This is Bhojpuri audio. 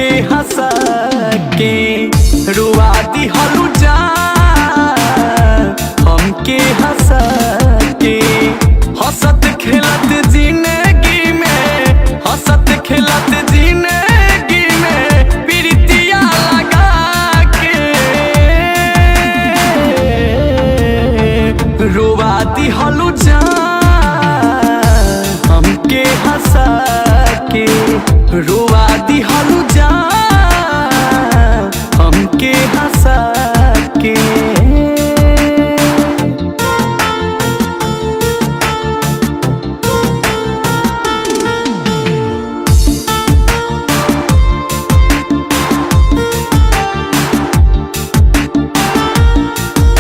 हमके हंसा के रुआ दिहलु जान, हमके हंसा के। हंसत खेलत जिंदगी में, हंसत खेलत जिंदगी में प्रीतिया लगा के रुआ दिहलु जान, हमके हंसा के रुआ दिहलु जान, हमके हंसा